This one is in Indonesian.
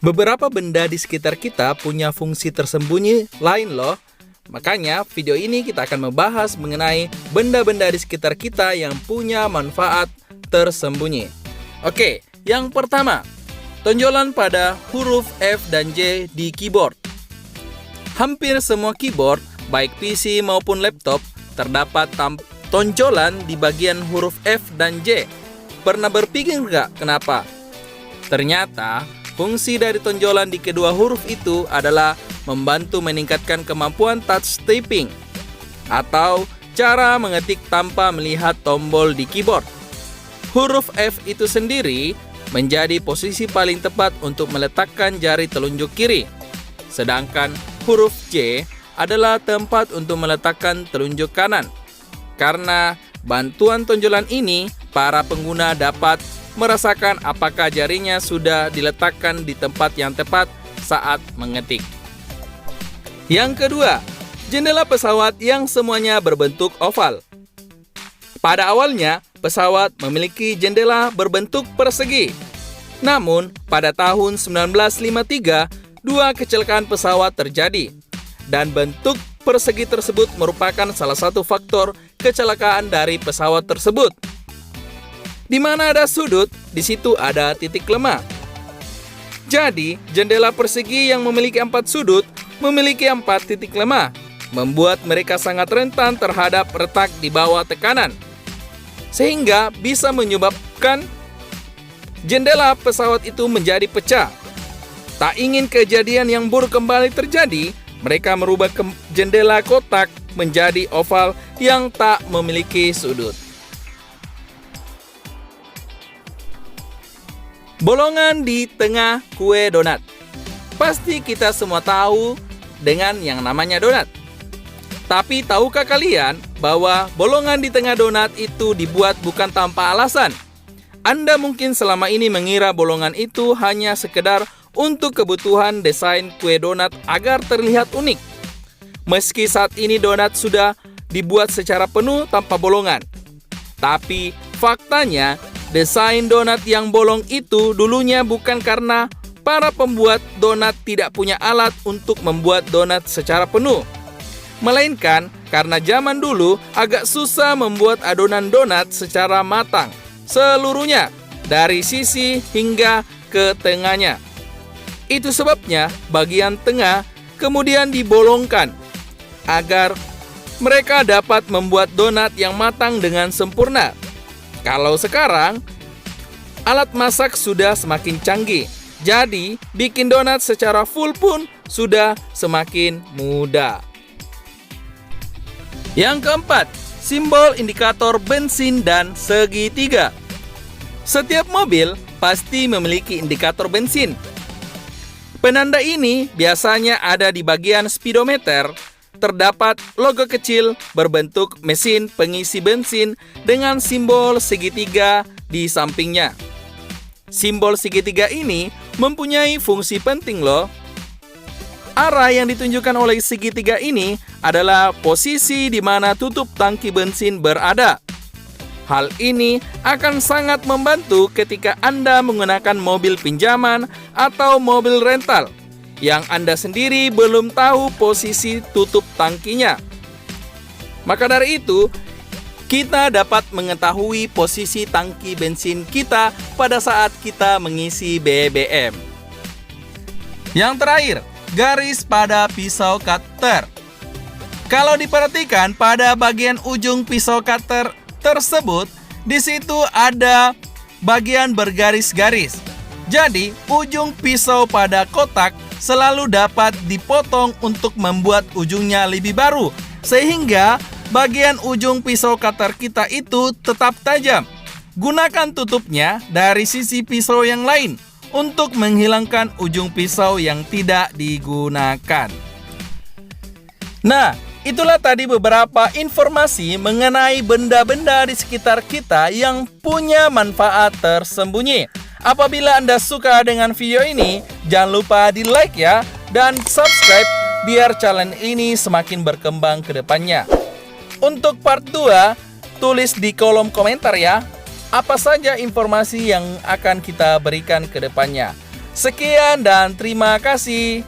Beberapa benda di sekitar kita punya fungsi tersembunyi lain loh. Makanya video ini kita akan membahas mengenai benda-benda di sekitar kita yang punya manfaat tersembunyi. Oke, yang pertama, tonjolan pada huruf F dan J di keyboard. Hampir semua keyboard, baik PC maupun laptop, terdapat tonjolan di bagian huruf F dan J. Pernah berpikir nggak kenapa? Ternyata, fungsi dari tonjolan di kedua huruf itu adalah membantu meningkatkan kemampuan touch typing atau cara mengetik tanpa melihat tombol di keyboard. Huruf F itu sendiri menjadi posisi paling tepat untuk meletakkan jari telunjuk kiri. Sedangkan huruf J adalah tempat untuk meletakkan telunjuk kanan. Karena bantuan tonjolan ini, para pengguna dapat merasakan apakah jarinya sudah diletakkan di tempat yang tepat saat mengetik. Yang kedua, jendela pesawat yang semuanya berbentuk oval. Pada awalnya, pesawat memiliki jendela berbentuk persegi. Namun, pada tahun 1953, dua kecelakaan pesawat terjadi. Dan bentuk persegi tersebut merupakan salah satu faktor kecelakaan dari pesawat tersebut. Di mana ada sudut, di situ ada titik lemah. Jadi, jendela persegi yang memiliki 4 sudut memiliki 4 titik lemah, membuat mereka sangat rentan terhadap retak di bawah tekanan. Sehingga bisa menyebabkan jendela pesawat itu menjadi pecah. Tak ingin kejadian yang buruk kembali terjadi, mereka merubah jendela kotak menjadi oval yang tak memiliki sudut. Bolongan di tengah kue donat. Pasti kita semua tahu dengan yang namanya donat. Tapi tahukah kalian bahwa bolongan di tengah donat itu dibuat bukan tanpa alasan? Anda mungkin selama ini mengira bolongan itu hanya sekedar untuk kebutuhan desain kue donat agar terlihat unik. Meski saat ini donat sudah dibuat secara penuh tanpa bolongan. Tapi faktanya, desain donat yang bolong itu dulunya bukan karena para pembuat donat tidak punya alat untuk membuat donat secara penuh. Melainkan karena zaman dulu agak susah membuat adonan donat secara matang, seluruhnya dari sisi hingga ke tengahnya. Itu sebabnya bagian tengah kemudian dibolongkan agar mereka dapat membuat donat yang matang dengan sempurna. Kalau sekarang, alat masak sudah semakin canggih. Jadi, bikin donat secara full pun sudah semakin mudah. Yang keempat, simbol indikator bensin dan segitiga. Setiap mobil pasti memiliki indikator bensin. Penanda ini biasanya ada di bagian speedometer. Terdapat logo kecil berbentuk mesin pengisi bensin dengan simbol segitiga di sampingnya. Simbol segitiga ini mempunyai fungsi penting loh. Arah yang ditunjukkan oleh segitiga ini adalah posisi di mana tutup tangki bensin berada. Hal ini akan sangat membantu ketika Anda menggunakan mobil pinjaman atau mobil rental yang Anda sendiri belum tahu posisi tutup tangkinya. Maka dari itu, kita dapat mengetahui posisi tangki bensin kita pada saat kita mengisi BBM. Yang terakhir, garis pada pisau cutter. Kalau diperhatikan pada bagian ujung pisau cutter tersebut, di situ ada bagian bergaris-garis. Jadi, ujung pisau pada kotak selalu dapat dipotong untuk membuat ujungnya lebih baru, sehingga bagian ujung pisau cutter kita itu tetap tajam. Gunakan tutupnya dari sisi pisau yang lain untuk menghilangkan ujung pisau yang tidak digunakan. Nah, itulah tadi beberapa informasi mengenai benda-benda di sekitar kita yang punya manfaat tersembunyi. Apabila Anda suka dengan video ini, jangan lupa di like ya, dan subscribe biar channel ini semakin berkembang ke depannya. Untuk part 2, tulis di kolom komentar ya, apa saja informasi yang akan kita berikan ke depannya. Sekian dan terima kasih.